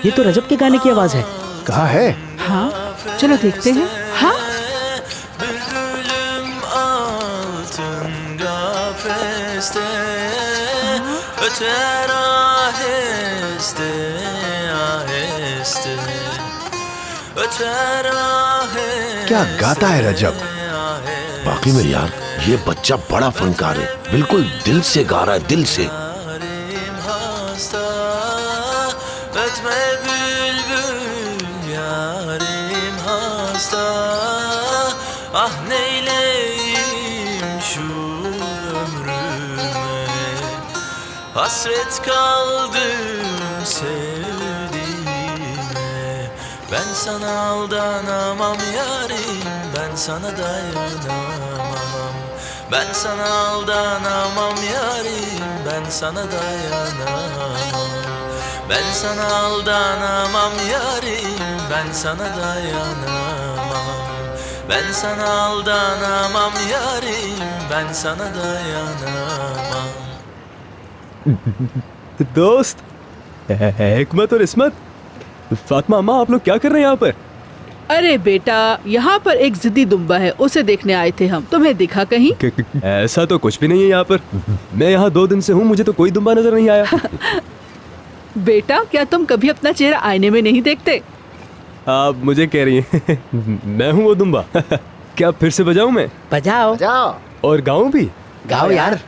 ये तो रजब के गाने की आवाज है। कहाँ है? हाँ चलो देखते हैं। हाँ क्या गाता है रजब। बाकी में यार ये बच्चा बड़ा फनकार है, बिल्कुल दिल से गा रहा है, दिल से। Ah neyleyim şu ömrüme, hasret kaldım sevdiğime. Ben sana aldanamam yarim, ben sana dayanamam. Ben sana aldanamam yarim, ben sana dayanamam. Ben sana aldanamam yarim, ben sana dayanamam. Ben sana aldanamam yarim, ben sana dayanamam. दोस्त हिकमत और इस्मत, फातिमा अम्मा, आप लोग क्या कर रहे हैं यहाँ पर? अरे बेटा, यहाँ पर एक जिद्दी दुम्बा है, उसे देखने आए थे हम। तुम्हें दिखा कहीं? ऐसा तो कुछ भी नहीं है यहाँ पर। मैं यहाँ 2 दिन से हूँ, मुझे तो कोई दुम्बा नजर नहीं आया। बेटा क्या तुम कभी अपना चेहरा आईने में नहीं देखते? आप मुझे कह रही हैं मैं हूँ वो दुम्बा? क्या फिर से बजाऊं मैं? बजाओ। जाओ और गाऊं भी? गाओ यार।